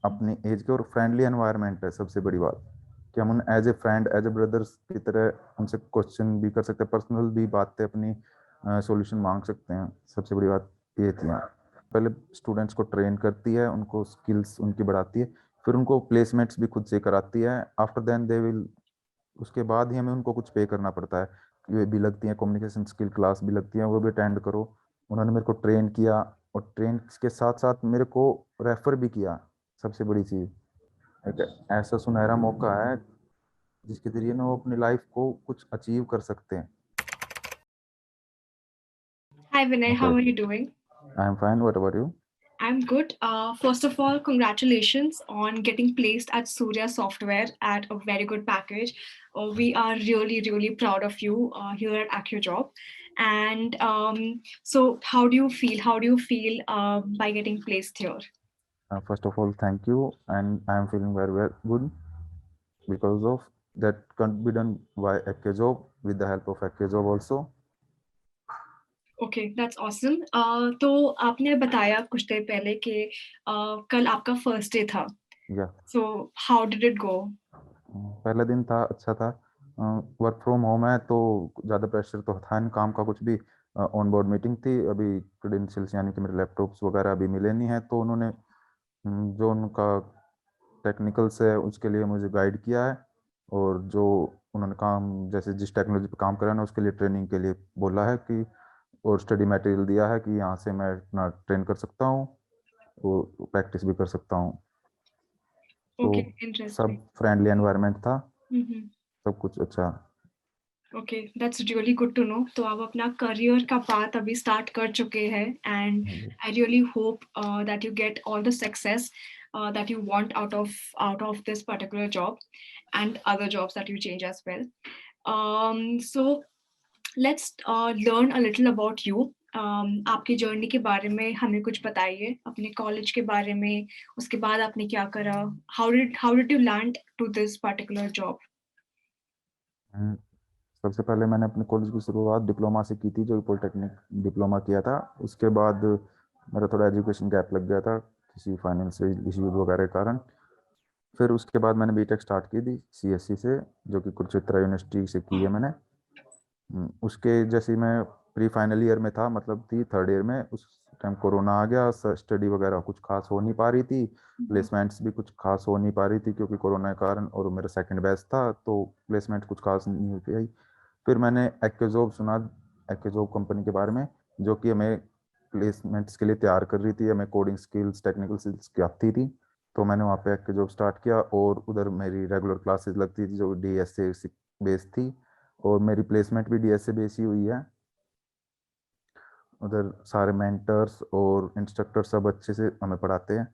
अपनी एज के और फ्रेंडली एनवायरनमेंट है सबसे बड़ी बात, कि हम उन as a friend as a brothers की तरह उनसे क्वेश्चन भी कर सकते हैं, पर्सनल भी बातें अपनी सॉल्यूशन मांग सकते हैं। सबसे बड़ी बात ये थी यहाँ। पहले स्टूडेंट्स को ट्रेन करती है, उनको स्किल्स उनकी बढ़ाती है, फिर उनको प्लेसमेंट्स भी खुद से कराती है। आफ्टर देन दे विल, उसके बाद ही हमें उनको कुछ पे करना पड़ता है। ये भी लगती है कम्युनिकेशन स्किल क्लास भी लगती है, वो भी अटेंड करो। उन्होंने मेरे को ट्रेन किया, और ट्रेन के साथ साथ मेरे को रेफर भी किया। सबसे बड़ी चीज़, एक ऐसा सुनहरा मौका है जिसके जरिए ना वो अपनी लाइफ को कुछ अचीव कर सकते हैं। Hi Vinay, how are you doing? I am fine, what about you? I'm good. First of all, congratulations on getting placed at Surya Software at a very good package. We are really, really proud of you here at AccuJob. And so, how do you feel? How do you feel by getting placed here? First of all, thank you, and I am feeling very, very good because of that can be done by AccuJob with the help of AccuJob also. Okay, that's awesome. तो आपने बताया कुछ देर पहले कि कल आपका first day था. या So, how did it go? पहला दिन था, अच्छा था। वर्क फ्रॉम होम है तो ज़्यादा प्रेशर तो था नहीं काम का कुछ भी। ऑन बोर्ड मीटिंग थी, अभी क्रेडेंशियल्स यानी कि मेरे लैपटॉप्स वगैरह अभी मिले नहीं है, तो उन्होंने जो उनका टेक्निकल्स है उसके लिए मुझे गाइड किया है। और जो उन्होंने काम, जैसे जिस टेक्नोलॉजी पे काम करा ना, उसके लिए ट्रेनिंग के लिए बोला है कि, और स्टडी मटेरियल दिया है कि यहाँ से मैं अपना ट्रेन कर सकता हूँ और प्रैक्टिस भी कर सकता हूँ। तो Okay, interesting. सब फ्रेंडली एनवायरनमेंट था, Mm-hmm. सब कुछ अच्छा। Okay, that's really good to know. तो आप अपना करियर का पाथ अभी स्टार्ट कर चुके हैं and I really hope that you get all the success that you want out of this particular job and other jobs that you change as well. So let's learn a little about you. आपकी journey के बारे में हमें कुछ बताइए, अपने college के बारे में, उसके बाद आपने क्या करा, how did you land to this particular job? सबसे पहले मैंने अपने कॉलेज की शुरुआत डिप्लोमा से की थी, जो पॉलिटेक्निक डिप्लोमा किया था। उसके बाद मेरा थोड़ा एजुकेशन गैप लग गया था किसी फाइनेंशियल इश्यूज वगैरह के कारण। फिर उसके बाद मैंने बीटेक स्टार्ट की थी सीएससी से, जो कि कुरुक्षेत्र यूनिवर्सिटी से की है मैंने। उसके जैसे ही मैं प्री फाइनल ईयर में था, मतलब थी थर्ड ईयर में, उस टाइम कोरोना आ गया। स्टडी वगैरह कुछ खास हो नहीं पा रही थी, प्लेसमेंट्स भी कुछ खास हो नहीं पा रही थी क्योंकि कोरोना के कारण, और मेरा सेकंड बैच था तो प्लेसमेंट कुछ खास नहीं हो पाई। फिर मैंने एक्केजॉब सुना, एक्केजॉब कंपनी के बारे में, जो कि हमें प्लेसमेंट्स के लिए तैयार कर रही थी, हमें कोडिंग स्किल्स टेक्निकल स्किल्स की आती थी। तो मैंने वहाँ पे एक्केजॉब स्टार्ट किया, और उधर मेरी रेगुलर क्लासेस लगती थी जो डीएसए बेस्ड थी, और मेरी प्लेसमेंट भी डीएसए बेस ही हुई है। उधर सारे मेंटर्स और इंस्ट्रक्टर सब अच्छे से हमें पढ़ाते हैं।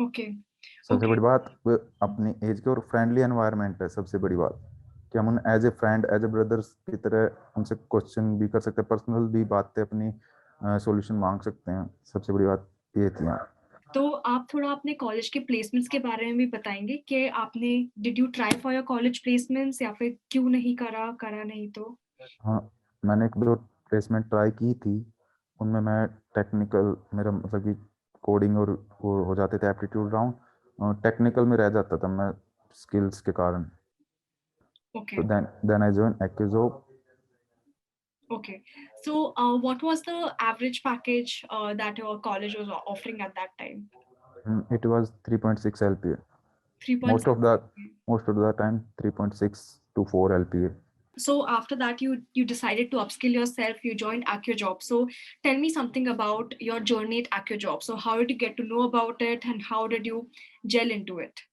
ओके. सबसे ओके. बड़ी बात वो अपनी एज के और फ्रेंडली एनवायरनमेंट है सबसे बड़ी बात, कि हम उन as a friend as a brothers की तरह उनसे क्वेश्चन भी कर सकते हैं, पर्सनल भी बातें अपनी सॉल्यूशन मांग सकते हैं। सबसे बड़ी बात ये थी यहाँ। तो आप थोड़ा अपने कॉलेज के प्लेसमेंट्स के बारे में भी बताएंगे कि आपने did you try for your college placements या फिर क्यों नहीं करा, करा नहीं तो? हाँ, मैंने एक दो प्लेसमेंट ट्राई की थी, उनमें मैं टेक्निकल, मेरा मतलब कि कोडिंग और वो हो जाते थे एप्टीट्यूड राउंड, टेक्निकल में रह जाता था मैं स्किल्स के कारण। ओके. तो देन आई जॉइन एक्केजॉब। Okay. So what was the average package that your college was offering at that time? It was 3.6 LPA. Most 3.6. of the most of the time 3.6 to 4 LPA. So after that you decided to upskill yourself, you joined AccuJob. So tell me something about your journey at AccuJob. So how did you get to know about it and how did you gel into it?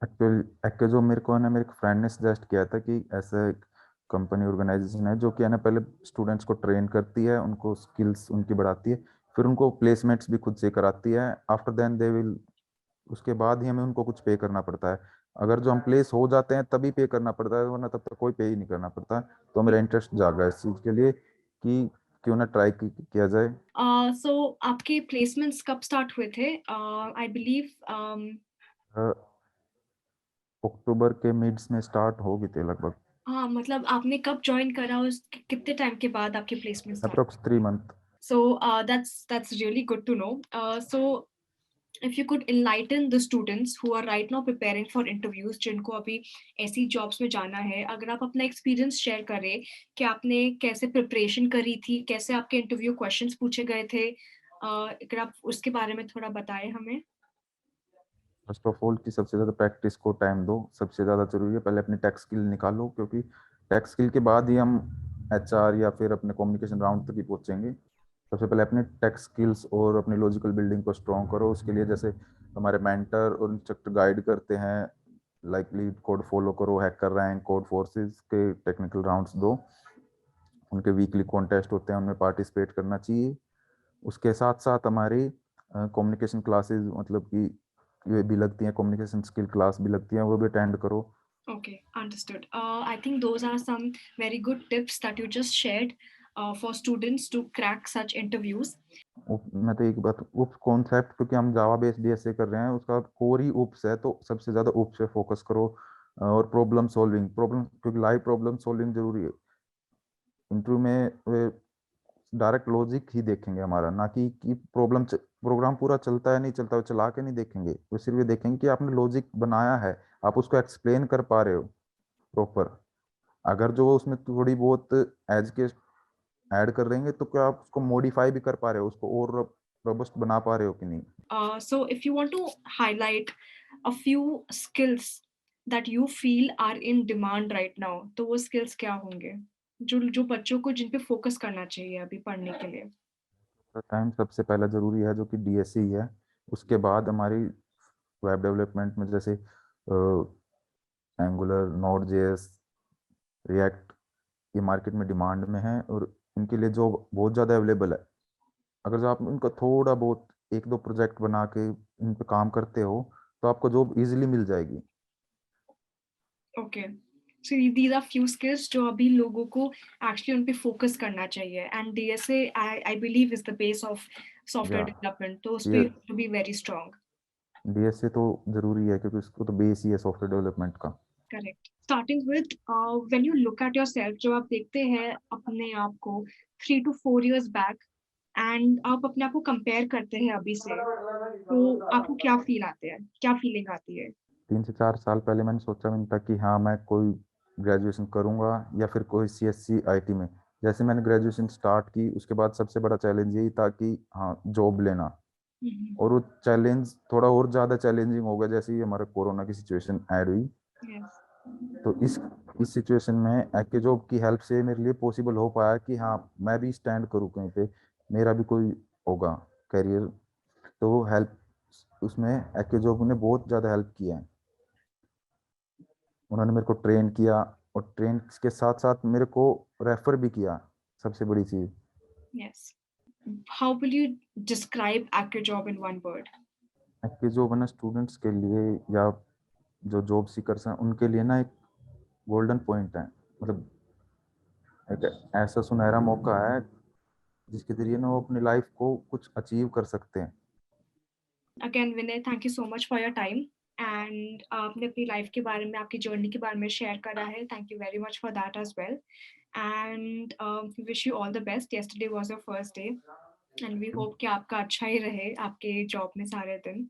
Actually actually मेरे को है ना, मेरे friend ने suggest किया था कि ऐसा एक कंपनी ऑर्गेनाइजेशन है जो कि है ना, पहले स्टूडेंट्स को ट्रेन करती है, उनको स्किल्स उनकी बढ़ाती है, फिर उनको प्लेसमेंट्स भी खुद से कराती है। आफ्टर देन दे विल, उसके बाद ही हमें उनको कुछ पे करना पड़ता है। अगर जो हम प्लेस हो जाते हैं तभी पे करना पड़ता है, वरना तब तक कोई पे ही नहीं करना पड़ता। तो मेरा इंटरेस्ट जागा इस चीज़ के लिए कि क्यों ना ट्राई किया जाए। So आपके placements कब start हुए थे? I believe अक्टूबर के मिड्स में स्टार्ट हो गई थे लगभग, हाँ, मतलब आपने कब ज्वाइन करा, उस कितने टाइम के बाद आपके placement start? Approx 3 month. So that's really good to know. So if you could enlighten the students who are right now preparing for interviews, जिनको अभी ऐसी jobs में जाना है, अगर आप अपना experience share करें कि आपने कैसे preparation करी थी, कैसे आपके interview questions पूछे गए थे, अगर आप उसके बारे में थोड़ा बताएं हमें. फर्स्ट ऑफ ऑल कि सबसे ज़्यादा प्रैक्टिस को टाइम दो, सबसे ज़्यादा ज़रूरी है। पहले अपनी टेक स्किल निकालो, क्योंकि टेक स्किल के बाद ही हम एचआर या फिर अपने कम्युनिकेशन राउंड तक ही पहुंचेंगे। सबसे पहले अपने टेक स्किल्स और अपनी लॉजिकल बिल्डिंग को स्ट्रॉन्ग करो। उसके लिए जैसे हमारे मेंटर और इंस्ट्रक्टर गाइड करते हैं, लाइक लीड कोड फॉलो करो, हैकर रैंक, कोड फोर्सेस के टेक्निकल राउंड्स दो, उनके वीकली कॉन्टेस्ट होते हैं, उनमें पार्टिसिपेट करना चाहिए। उसके साथ साथ हमारी कम्युनिकेशन क्लासेस, मतलब कि ये भी लगती हैं, कम्युनिकेशन स्किल क्लास भी लगती हैं, वो भी अटेंड करो। Okay, understood. I think those are some very good tips that you just shared for students to crack such interviews. मैं तो एक बात, उप कॉन्सेप्ट, क्योंकि हम जावा बेस्ड डीएसए कर रहे हैं, उसका कोर ही उप्स है, तो सबसे ज्यादा उप्स पे फोकस करो। और प्रॉब्लम, क्योंकि लाइव प्रॉब्लम सॉल्विंग जरूरी है। इंटरव्यू में डायरेक्ट लॉजिक ही देखेंगे हमारा, ना कि प्रोग्राम पूरा चलता है नहीं चलता, वो चला के नहीं देखेंगे, वो सिर्फ ये देखेंगे कि आपने लॉजिक बनाया है, आप उसको एक्सप्लेन कर पा रहे हो प्रॉपर। अगर जो उसमें थोड़ी बहुत एज के ऐड कर देंगे, तो क्या आप उसको मॉडिफाई भी कर पा रहे हो, उसको और रोबस्ट बना पा रहे हो कि नहीं। So if you want to highlight a few skills that you feel are in demand right now, तो वो skills क्या होंगे जो जो बच्चों को जिन पे फोकस करना चाहिए अभी पढ़ने के लिए? टाइम सबसे पहला जरूरी है, जो कि डीएससी है। उसके बाद हमारी वेब डेवलपमेंट में जैसे एंगुलर, नोड जेएस, रिएक्ट, ये मार्केट में डिमांड में है और इनके लिए जॉब बहुत ज़्यादा अवेलेबल है। अगर जो आप इनको थोड़ा बहुत एक दो प्रोजेक्ट बना के इन पे काम करते हो, तो आपको जॉब इजीली मिल जाएगी। Okay. So these are few skills जो अभी लोगों को actually उन पे focus करना चाहिए, and DSA I believe is the base of software या development, तो उस ये पे to be very strong. DSA तो जरूरी है, क्योंकि उसको तो बेस ही है सॉफ्टवेयर डेवलपमेंट का। Correct. Starting with when you look at yourself, जब आप देखते हैं अपने आप को 3 to 4 years back and आप अपने आप को compare करते हैं अभी से, तो आपको क्या feel आते हैं, क्या feeling आती है? 3 से 4 साल पहले मैंने सोचा भी नहीं था कि हाँ मैं कोई ग्रेजुएशन करूँगा या फिर कोई सीएससी आईटी में। जैसे मैंने ग्रेजुएशन स्टार्ट की, उसके बाद सबसे बड़ा चैलेंज यही था कि हाँ जॉब लेना। और वो चैलेंज थोड़ा और ज़्यादा चैलेंजिंग हो गया जैसे ही हमारा कोरोना की सिचुएशन ऐड हुई। Yes. तो इस सिचुएशन में एक्के जॉब की हेल्प से मेरे लिए पॉसिबल हो पाया कि हाँ मैं भी स्टैंड करूँ कहीं पे, मेरा भी कोई होगा करियर। तो वो हेल्प, उसमें एक्के जॉब ने बहुत ज़्यादा हेल्प किया है। उन्होंने मेरे को ट्रेन किया, और ट्रेन के साथ साथ मेरे को रेफर भी किया, सबसे बड़ी चीज़। Yes. How will you describe AccuJob in one word? एक्के जॉब है ना, स्टूडेंट्स के लिए या जो जॉब सीकर्स हैं उनके लिए ना एक गोल्डन पॉइंट है। मतलब एक ऐसा सुनहरा मौका है जिसके जरिए ना वो अपनी लाइफ को कुछ अचीव कर सकते हैं। Again, Vinay, thank you so much for your time. And आपने अपनी लाइफ के बारे में, आपकी जर्नी के बारे में शेयर करा है. Thank you very much for that as well. And we wish you all the best. Yesterday was your first day, and we hope कि आपका अच्छा ही रहे आपके जॉब में सारे दिन.